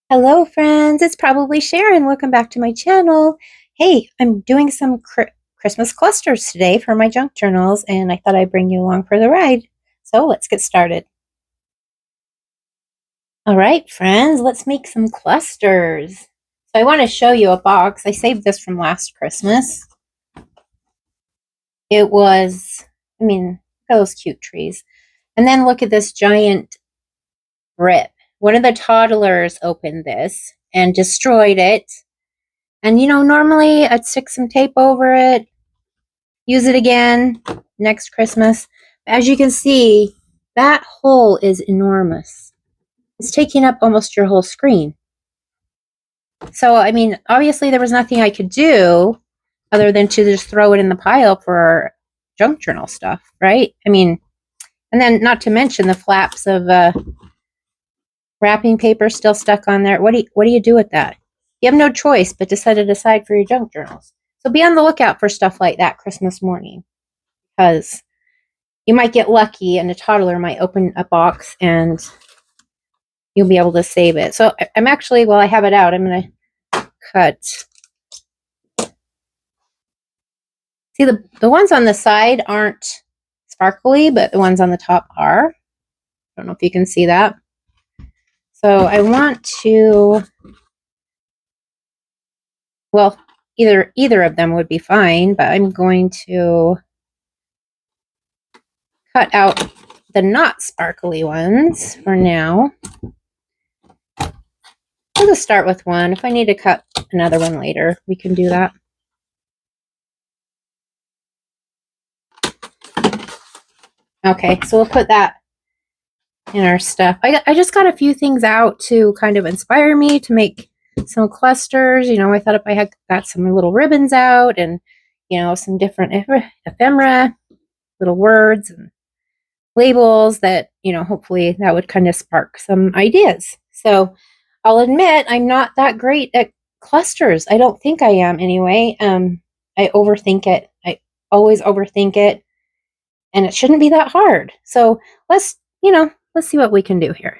Hello, friends. It's probably Sharon. Welcome back to my channel. Hey, I'm doing some Christmas clusters today for my junk journals, and I thought I'd bring you along for the ride. So let's get started. All right, friends, let's make some clusters. So I want to show you a box. I saved this from last Christmas. It was, look at those cute trees. And then look at this giant rip. One of the toddlers opened this and destroyed it. And normally I'd stick some tape over it, use it again next Christmas. As you can see, that hole is enormous. It's taking up almost your whole screen. So, obviously there was nothing I could do other than to just throw it in the pile for our junk journal stuff, right? And then not to mention the flaps of wrapping paper still stuck on there. What do you do with that? You have no choice but to set it aside for your junk journals. So be on the lookout for stuff like that Christmas morning, because you might get lucky and a toddler might open a box and you'll be able to save it. So I'm actually, while I have it out, I'm going to cut. See, the ones on the side aren't sparkly, but the ones on the top are. I don't know if you can see that. So I want to, well, either of them would be fine, but I'm going to cut out the not sparkly ones for now. I'll just start with one. If I need to cut another one later, we can do that. Okay, so we'll put that in our stuff. I just got a few things out to kind of inspire me to make some clusters. I thought if I had got some little ribbons out and, some different ephemera, little words and labels that, hopefully that would kind of spark some ideas. So I'll admit I'm not that great at clusters. I don't think I am anyway. I overthink it. I always overthink it, and it shouldn't be that hard. So let's see what we can do here.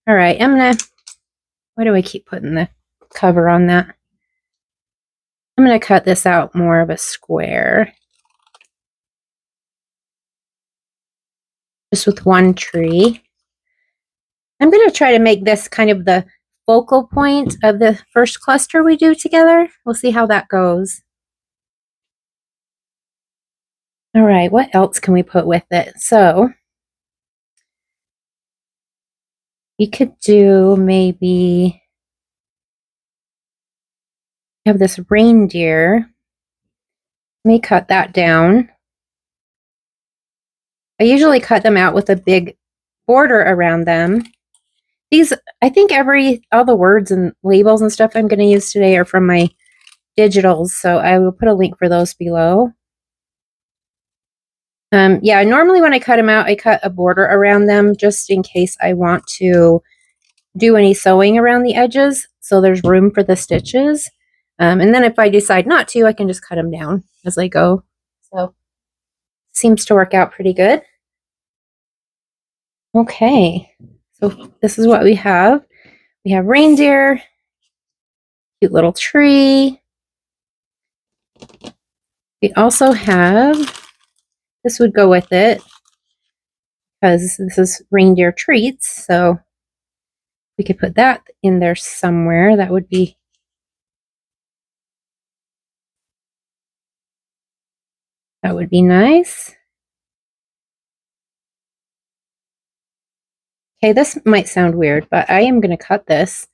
All right, why do I keep putting the cover on that? I'm gonna cut this out more of a square. Just with one tree. I'm going to try to make this kind of the focal point of the first cluster we do together. We'll see how that goes. All right, what else can we put with it? So you could do maybe have this reindeer. Let me cut that down. I usually cut them out with a big border around them. These, I think all the words and labels and stuff I'm going to use today are from my digitals, so I will put a link for those below. Yeah, normally when I cut them out, I cut a border around them just in case I want to do any sewing around the edges, so there's room for the stitches. And then if I decide not to, I can just cut them down as I go. So seems to work out pretty good. Okay, so this is what we have. We have reindeer, cute little tree. We also have, this would go with it because this is reindeer treats, so we could put that in there somewhere. That would be nice. Okay, this might sound weird, but I am going to cut this.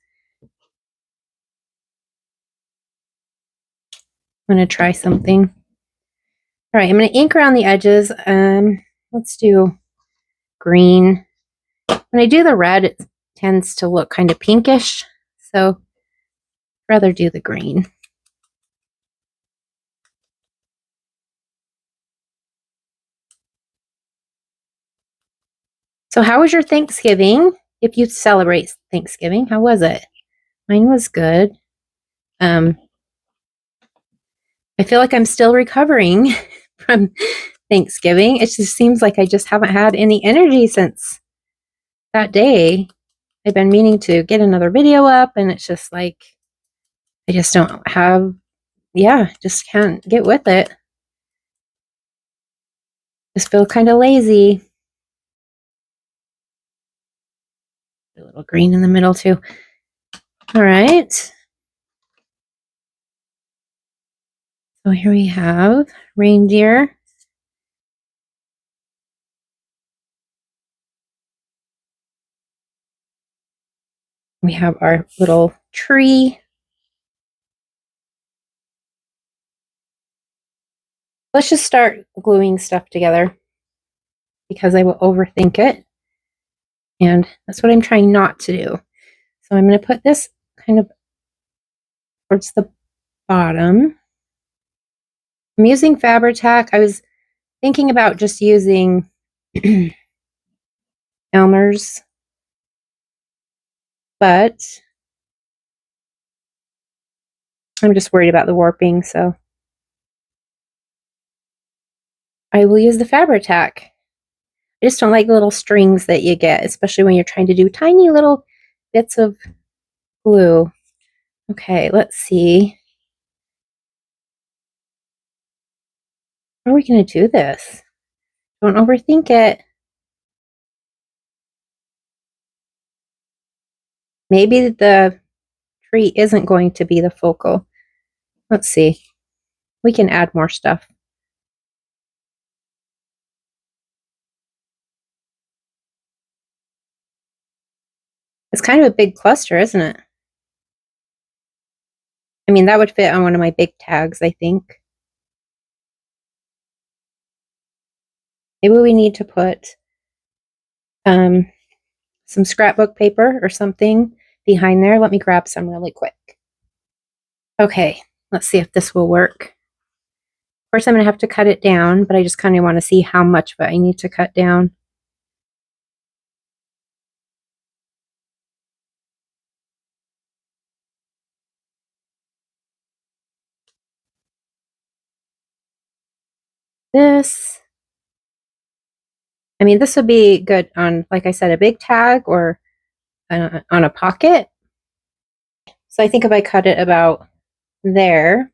I'm going to try something. All right, I'm going to ink around the edges. Let's do green. When I do the red, it tends to look kind of pinkish, so I'd rather do the green. So how was your Thanksgiving? If you celebrate Thanksgiving, how was it? Mine was good. I feel like I'm still recovering from Thanksgiving. It just seems like I just haven't had any energy since that day. I've been meaning to get another video up, and it's just like, I just don't have, just can't get with it. Just feel kind of lazy. A little green in the middle too. All right. So here we have reindeer. We have our little tree. Let's just start gluing stuff together because I will overthink it. And that's what I'm trying not to do. So I'm going to put this kind of towards the bottom. I'm using Fabri-Tac. I was thinking about just using Elmer's, but I'm just worried about the warping, so I will use the Fabri-Tac. I just don't like the little strings that you get, especially when you're trying to do tiny little bits of glue. Okay, let's see. How are we going to do this? Don't overthink it. Maybe the tree isn't going to be the focal. Let's see. We can add more stuff. It's kind of a big cluster, isn't it? I mean, that would fit on one of my big tags, I think. Maybe we need to put some scrapbook paper or something behind there. Let me grab some really quick. Okay, let's see if this will work. Of course, I'm going to have to cut it down, but I just kind of want to see how much of it I need to cut down. This, I mean, this would be good on, like I said, a big tag or on a pocket. So I think if I cut it about there,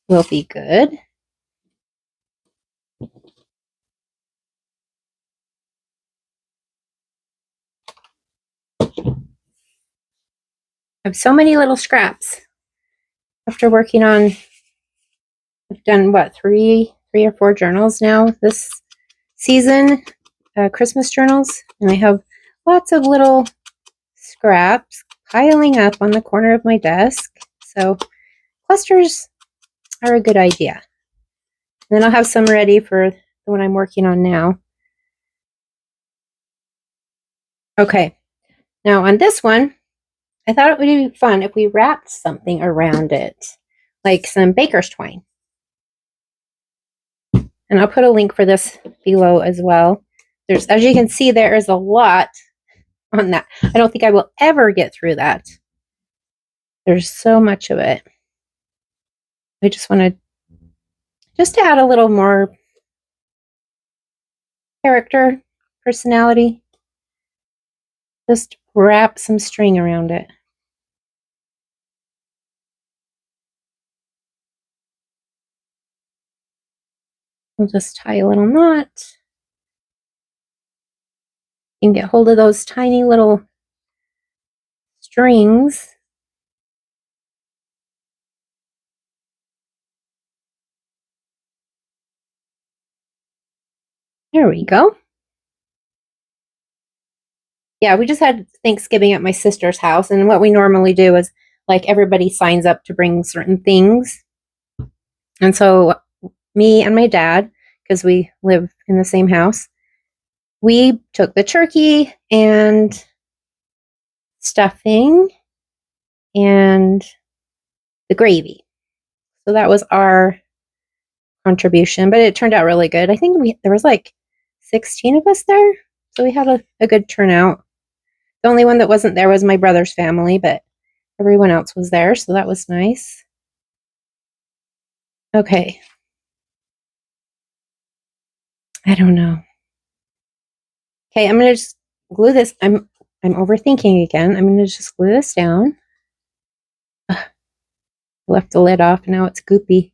will be good. I have so many little scraps. After working on, I've done what, three or four journals now this season, Christmas journals, and I have lots of little scraps piling up on the corner of my desk. So clusters are a good idea. And then I'll have some ready for the one I'm working on now. Okay, now on this one, I thought it would be fun if we wrapped something around it, like some baker's twine. And I'll put a link for this below as well. There's, as you can see, there is a lot on that. I don't think I will ever get through that. There's so much of it. I just wanted just to add a little more character, personality. Just wrap some string around it. We'll just tie a little knot. You can get hold of those tiny little strings. There we go. Yeah, we just had Thanksgiving at my sister's house, and what we normally do is, like, everybody signs up to bring certain things. And so me and my dad, because we live in the same house, we took the turkey and stuffing and the gravy. So that was our contribution, but it turned out really good. I think there was like 16 of us there, so we had a good turnout. The only one that wasn't there was my brother's family, but everyone else was there, so that was nice. Okay. I don't know. Okay, I'm going to just glue this. I'm I'm overthinking again. I'm going to just glue this down. Ugh, left the lid off, now it's goopy.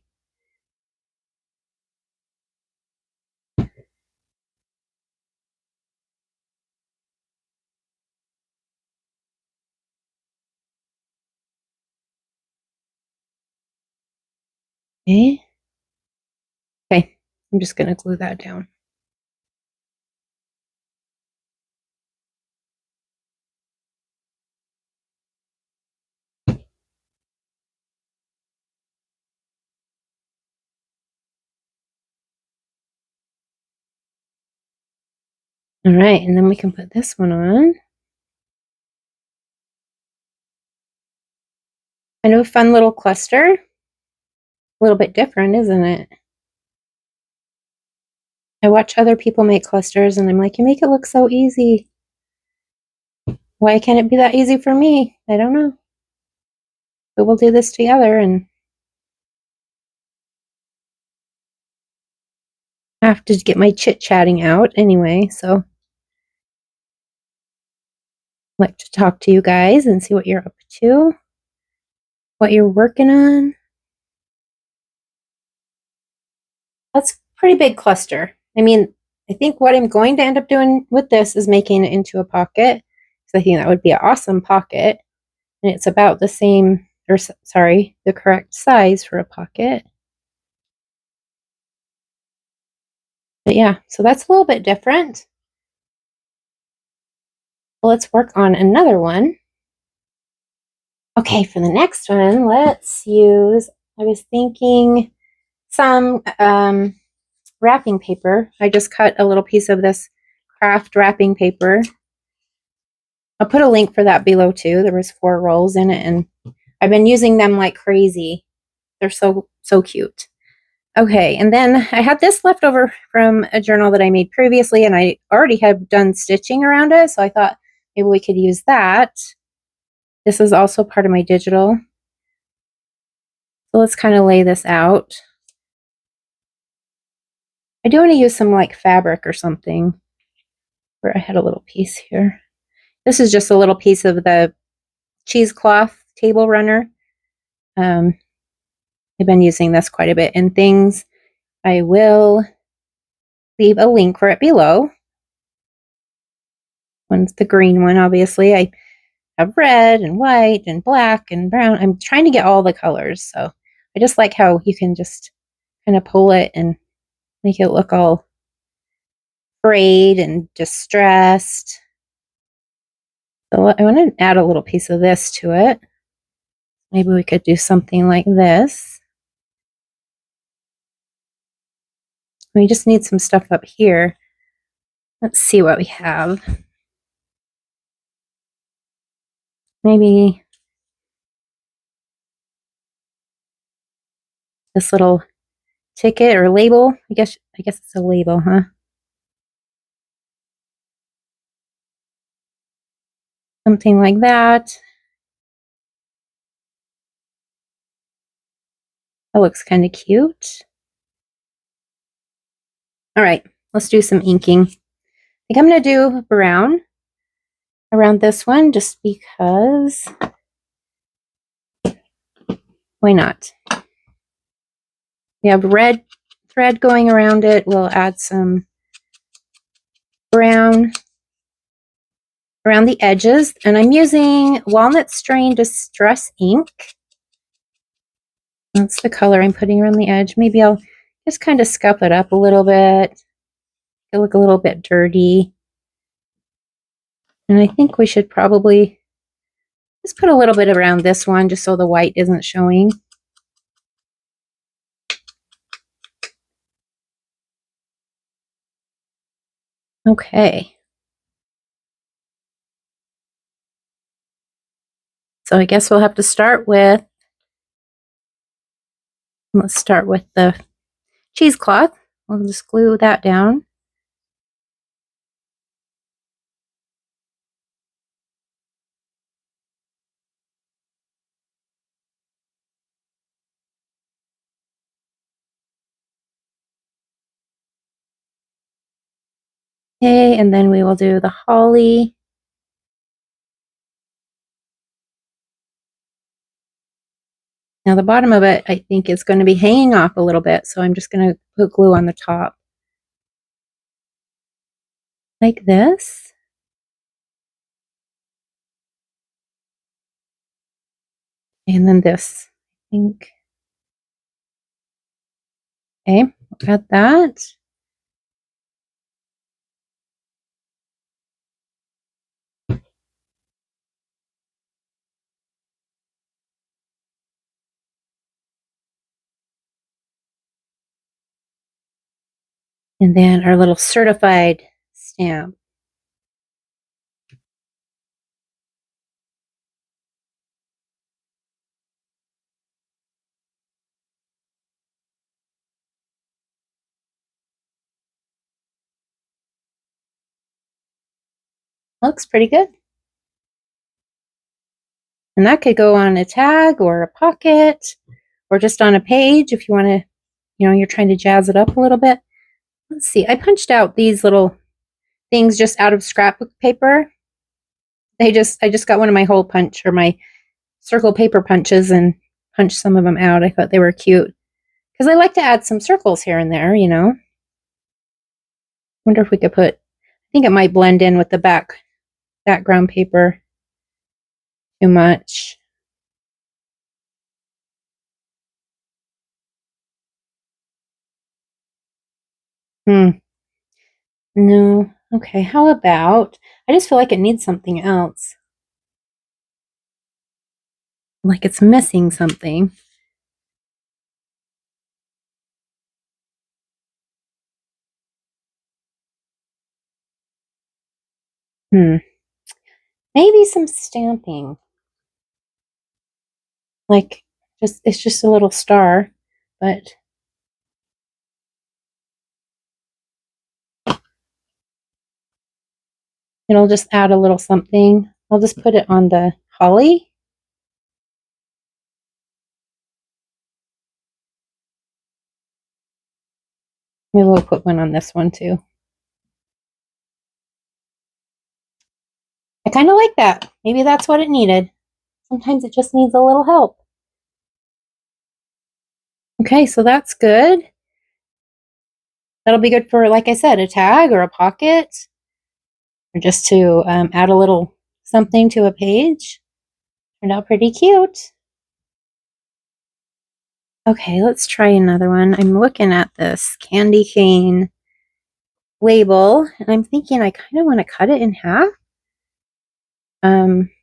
Okay. Okay, I'm just going to glue that down. All right, and then we can put this one on. Kind of a fun little cluster. A little bit different, isn't it? I watch other people make clusters and I'm like, you make it look so easy. Why can't it be that easy for me? I don't know. But we'll do this together and I have to get my chit-chatting out anyway, so I'd like to talk to you guys and see what you're up to, what you're working on. That's a pretty big cluster. I mean, I think what I'm going to end up doing with this is making it into a pocket, because I think that would be an awesome pocket. And it's about the same, or sorry, the correct size for a pocket. But yeah, so that's a little bit different. Well, let's work on another one. Okay, for the next one, let's use, I was thinking some wrapping paper. I just cut a little piece of this craft wrapping paper. I'll put a link for that below too. There was 4 rolls in it and I've been using them like crazy. They're so cute. Okay, and then I had this left over from a journal that I made previously and I already had done stitching around it, so I thought maybe we could use that. This is also part of my digital. So let's kind of lay this out. I do want to use some like fabric or something. Where I had a little piece here. This is just a little piece of the cheesecloth table runner. I've been using this quite a bit in things. I will leave a link for it below. One's the green one, obviously. I have red and white and black and brown. I'm trying to get all the colors, so I just like how you can just kind of pull it and make it look all frayed and distressed. So I want to add a little piece of this to it. Maybe we could do something like this. We just need some stuff up here. Let's see what we have. Maybe this little ticket or label. I guess it's a label, huh? Something like that. That looks kind of cute. All right, let's do some inking. I think I'm going to do brown around this one just because. Why not? We have red thread going around it. We'll add some brown around the edges, and I'm using Walnut Strain Distress ink. That's the color I'm putting around the edge. Maybe I'll just kind of scuff it up a little bit. It'll look a little bit dirty. And I think we should probably just put a little bit around this one just so the white isn't showing. Okay. So I guess we'll have to start with, let's start with the cheesecloth. We'll just glue that down. Okay, and then we will do the holly. Now the bottom of it, I think, is going to be hanging off a little bit, so I'm just going to put glue on the top. Like this. And then this, I think. Okay, got that. And then our little certified stamp. Looks pretty good. And that could go on a tag or a pocket or just on a page if you want to, you're trying to jazz it up a little bit. Let's see, I punched out these little things just out of scrapbook paper. I just got one of my hole punch or my circle paper punches and punched some of them out. I thought they were cute because I like to add some circles here and there, Wonder if we could I think it might blend in with the background paper too much. No. Okay, how about, I just feel like it needs something else. Like it's missing something. Maybe some stamping. Like it's just a little star, but it'll just add a little something. I'll just put it on the holly. Maybe we'll put one on this one too. I kind of like that. Maybe that's what it needed. Sometimes it just needs a little help. Okay, so that's good. That'll be good for, like I said, a tag or a pocket, or just to add a little something to a page. Turned out pretty cute. Okay, let's try another one. I'm looking at this candy cane label, and I'm thinking I kind of want to cut it in half.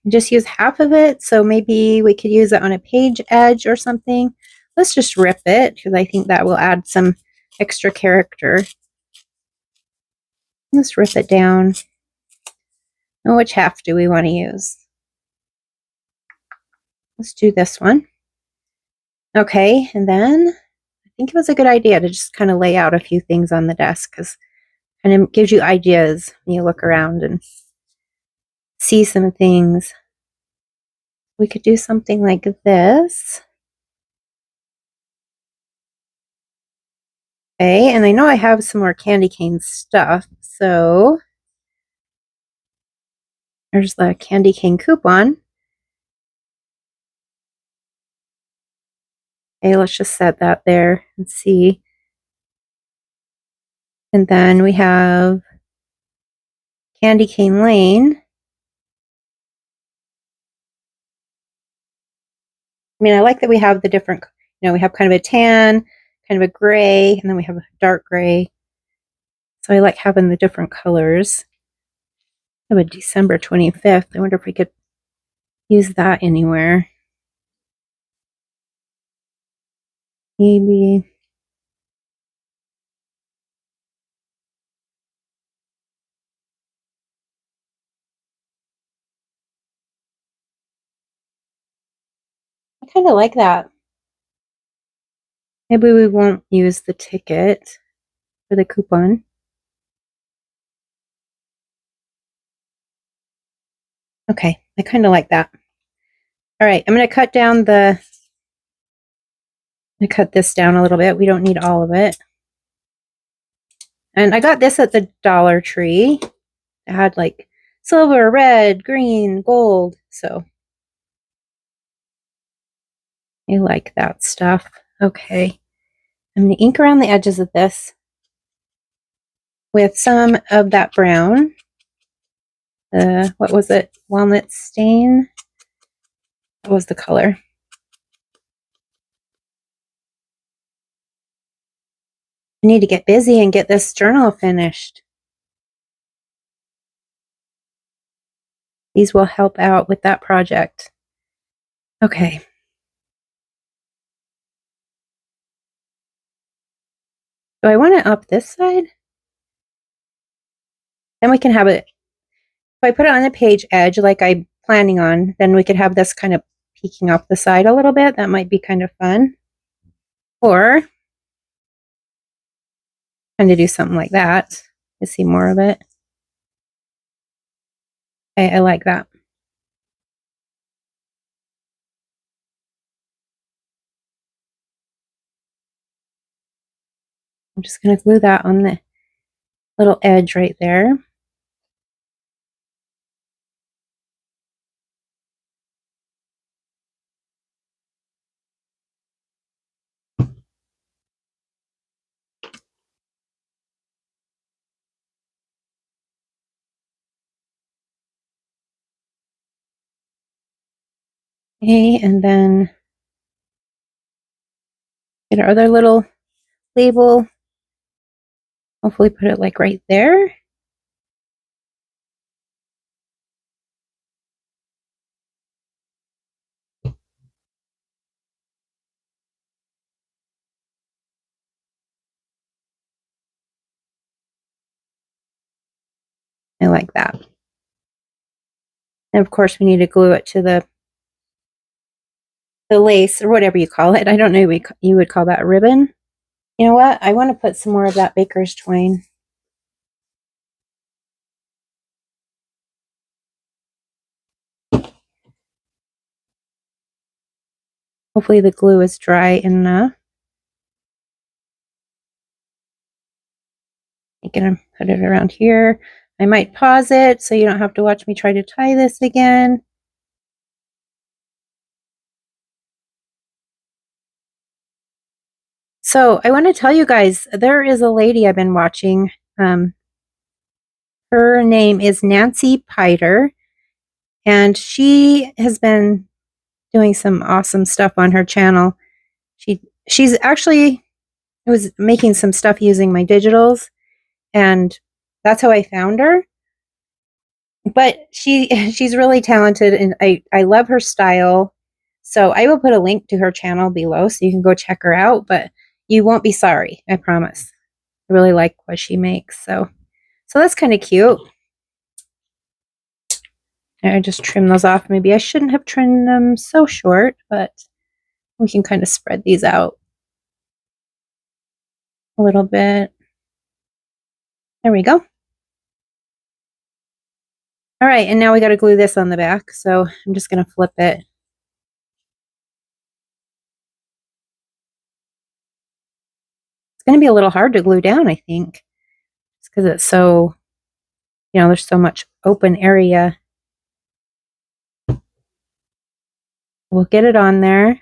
Just use half of it, so maybe we could use it on a page edge or something. Let's just rip it, because I think that will add some extra character. Let's rip it down. And which half do we want to use? Let's do this one. Okay, and then I think it was a good idea to just kind of lay out a few things on the desk, because it kind of gives you ideas when you look around and see some things. We could do something like this. Okay, and I know I have some more candy cane stuff, so there's the candy cane coupon. Okay, let's just set that there and see. And then we have Candy Cane Lane. I mean, I like that we have the different, we have kind of a tan, kind of a gray, and then we have a dark gray. So I like having the different colors. I have a December 25th. I wonder if we could use that anywhere. Maybe. I kind of like that. Maybe we won't use the ticket for the coupon. Okay, I kind of like that. All right, I'm going to cut this down a little bit. We don't need all of it. And I got this at the Dollar Tree. It had like silver, red, green, gold. So I like that stuff. Okay. I'm going to ink around the edges of this with some of that brown. What was it? Walnut stain. What was the color? I need to get busy and get this journal finished. These will help out with that project. Okay. Do I want it up this side? Then we can have it, if I put it on the page edge like I'm planning on, then we could have this kind of peeking off the side a little bit. That might be kind of fun. Or kind of do something like that to see more of it. Okay, I like that. I'm just going to glue that on the little edge right there. Okay, and then get our other little label. Hopefully put it like right there. I like that. And of course we need to glue it to the lace or whatever you call it. I don't know what you would call that, ribbon. You know what? I want to put some more of that baker's twine. Hopefully the glue is dry enough. I'm going to put it around here. I might pause it so you don't have to watch me try to tie this again. So I want to tell you guys, there is a lady I've been watching. Her name is Nancy Piter, and she has been doing some awesome stuff on her channel. She's actually was making some stuff using my digitals, and that's how I found her. But she's really talented, and I love her style. So I will put a link to her channel below so you can go check her out, but you won't be sorry, I promise. I really like what she makes. So that's kind of cute. I just trim those off. Maybe I shouldn't have trimmed them so short, but we can kind of spread these out a little bit. There we go. All right, and now we got to glue this on the back. So I'm just going to flip it. It's going to be a little hard to glue down, I think. It's because it's so, there's so much open area. We'll get it on there.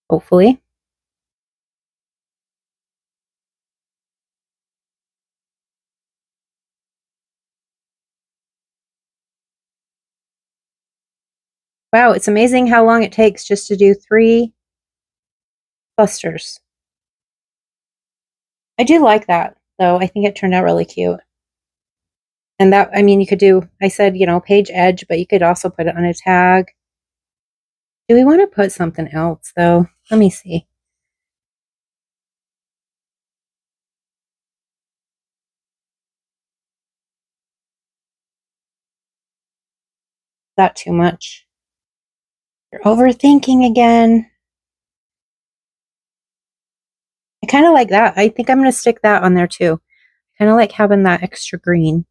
Hopefully. Wow, it's amazing how long it takes just to do 3 clusters. I do like that, though. I think it turned out really cute. And that, I mean, you could do, I said, page edge, but you could also put it on a tag. Do we want to put something else, though? Let me see. Is that too much? You're overthinking again. I kind of like that. I think I'm going to stick that on there, too. I kind of like having that extra green.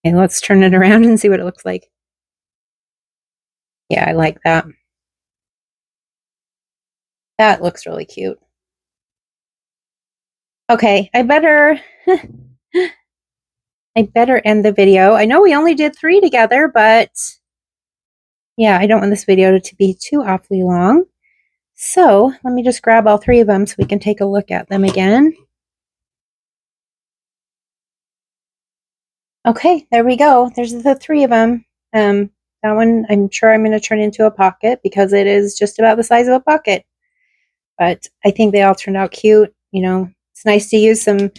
Okay, let's turn it around and see what it looks like. Yeah, I like that. That looks really cute. Okay, I better end the video. I know we only did 3 together, but yeah, I don't want this video to be too awfully long. So let me just grab all 3 of them so we can take a look at them again. Okay, there we go. There's the 3 of them. That one I'm sure I'm going to turn into a pocket because it is just about the size of a pocket. But I think they all turned out cute. You know, it's nice to use some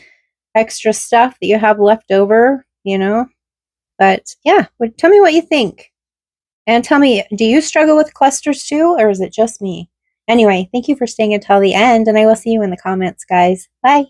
extra stuff that you have left over, you know. But yeah, tell me what you think. And tell me, do you struggle with clusters too, or is it just me? Anyway, thank you for staying until the end, and I will see you in the comments, guys. Bye.